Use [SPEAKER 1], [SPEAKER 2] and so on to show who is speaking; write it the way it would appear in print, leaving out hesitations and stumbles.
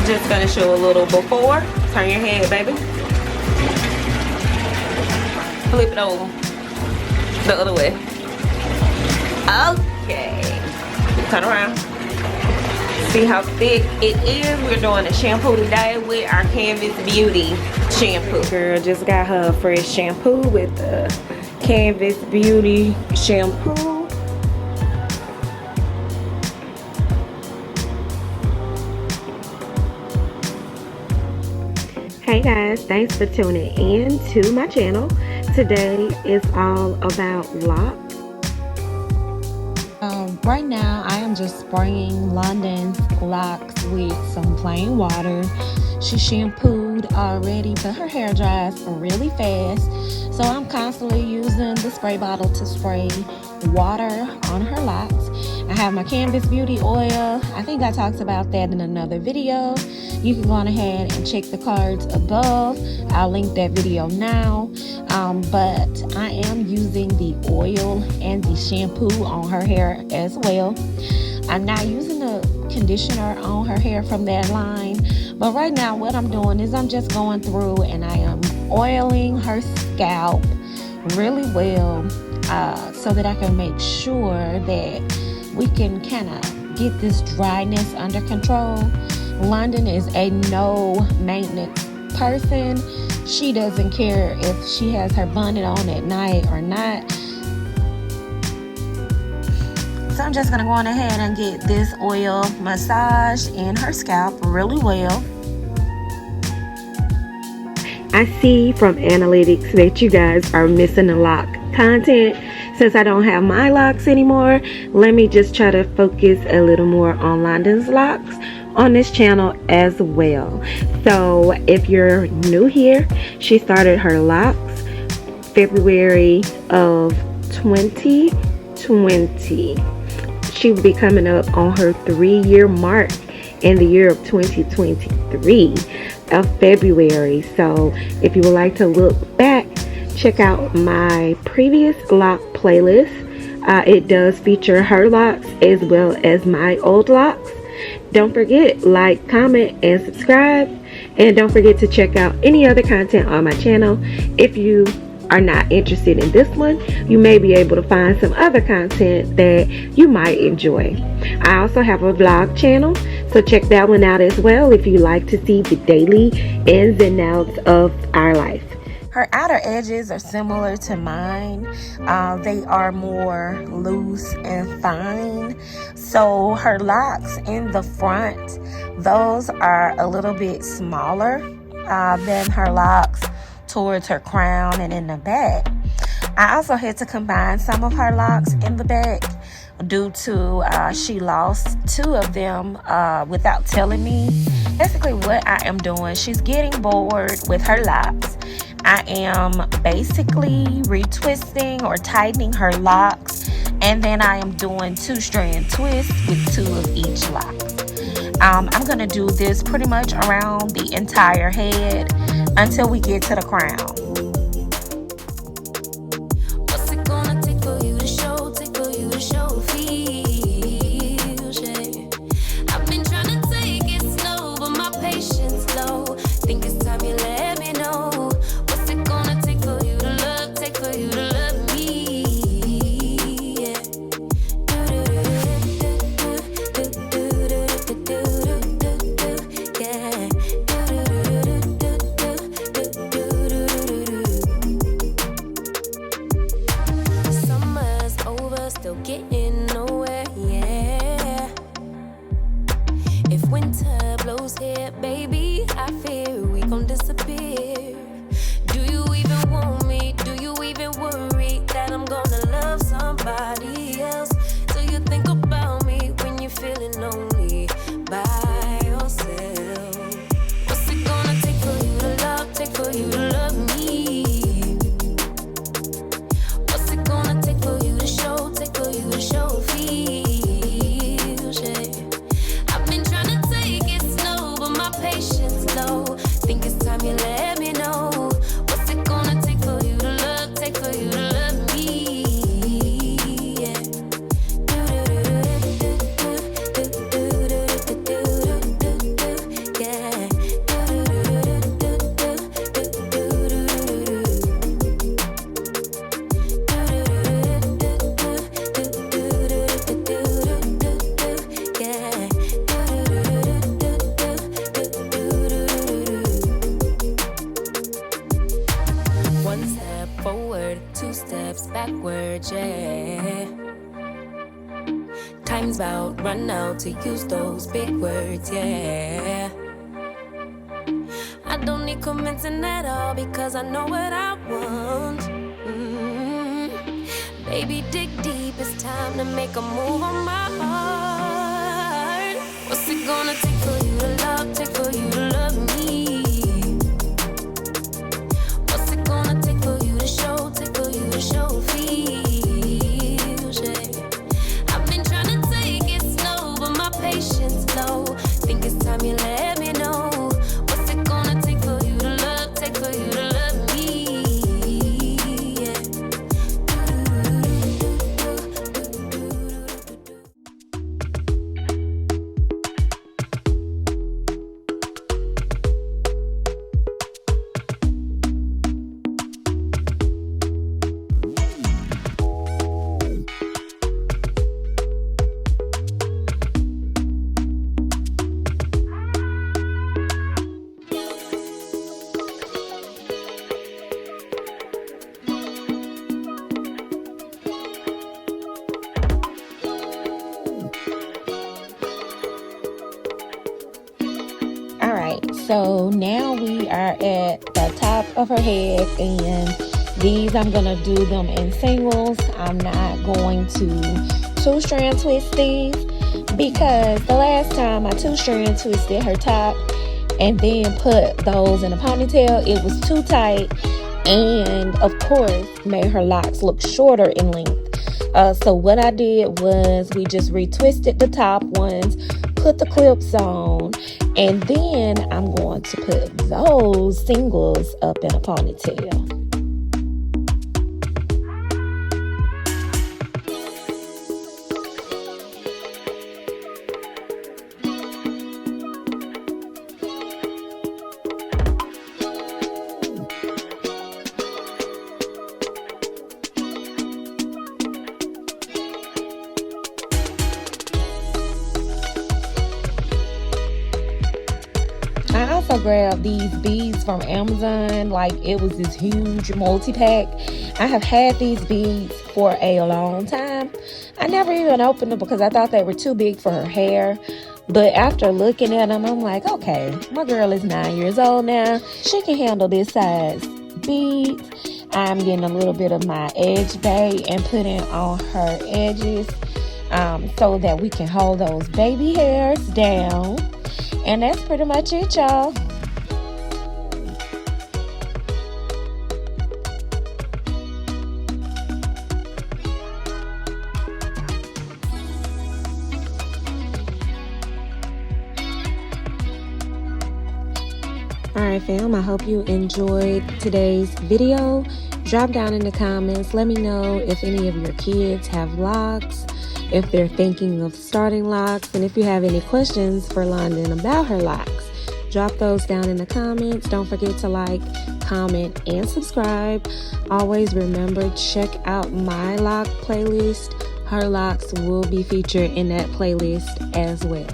[SPEAKER 1] Just gonna show a little before. Turn your head, baby. Flip it over the other way. Okay. Turn around. See how thick it is? We're doing a shampoo today with our Canvas Beauty shampoo. Girl just got her fresh shampoo with the Canvas Beauty shampoo. Hey guys, thanks for tuning in to my channel. Today is all about locks. Right now I am just spraying London's locks with some plain water. She shampooed already, but her hair dries really fast, so I'm constantly using the spray bottle to spray water on her locks. I have my Canvas Beauty oil. I think I talked about that in another video. You can go on ahead and check the cards above. I'll link that video now. But I am using the oil and the shampoo on her hair as well. I'm not using the conditioner on her hair from that line, but right now what I'm doing is I'm just going through and I am oiling her scalp really well, so that I can make sure that we can kind of get this dryness under control. London is a no maintenance person. She doesn't care if she has her bonnet on at night or not. So I'm just gonna go on ahead and get this oil massaged in her scalp really well. I see from analytics that you guys are missing the lock content. Since I don't have my locks anymore, let me just try to focus a little more on London's locks on this channel as well. So if you're new here, she started her locks February of 2020. She will be coming up on her 3-year mark in the year of 2023 of February. So if you would like to look back, check out my previous lock playlist. It does feature her locks as well as my old locks. Don't forget, like, comment, and subscribe. And don't forget to check out any other content on my channel. If you are not interested in this one, you may be able to find some other content that you might enjoy. I also have a vlog channel, so check that one out as well if you like to see the daily ins and outs of our life. Her outer edges are similar to mine. They are more loose and fine. So her locks in the front, those are a little bit smaller than her locks towards her crown and in the back. I also had to combine some of her locks in the back due to she lost 2 of them without telling me. Basically what I am doing, she's getting bored with her locks. I am basically retwisting or tightening her locks, and then I am doing 2 strand twists with 2 of each lock. I'm gonna do this pretty much around the entire head until we get to the crown.
[SPEAKER 2] yeah. Time's about run out to use those big words, yeah. I don't need convincing at all because I know what I want. Baby, dig deep, it's time to make a move on my heart. What's it gonna take for you to love, take for you to love me? What's it gonna take for you to show, take for you to show feels, yeah. I've been trying to take it slow, but my patience low. Think it's time you let me know. What's it gonna take for you to love, take for you to love me? Yeah.
[SPEAKER 1] Alright, so now we are at the top of her head, and these I'm going to do them in singles. I'm not going to two-strand twist these because the last time I two-strand twisted her top and then put those in a ponytail, it was too tight and of course made her locks look shorter in length. So what I did was we just retwisted the top ones, put the clips on, and then I'm going to put those singles up in a ponytail. I also grabbed these beads from Amazon. Like, it was this huge multi-pack. I have had these beads for a long time. I never even opened them because I thought they were too big for her hair. But after looking at them, I'm like, okay, my girl is 9 years old now. She can handle this size beads. I'm getting a little bit of my edge bay and putting on her edges so that we can hold those baby hairs down. And that's pretty much it, y'all. Alright fam, I hope you enjoyed today's video. Drop down in the comments. Let me know if any of your kids have locks, if they're thinking of starting locks, and if you have any questions for London about her locks. Drop those down in the comments. Don't forget to like, comment, and subscribe. Always remember, check out my lock playlist. Her locks will be featured in that playlist as well.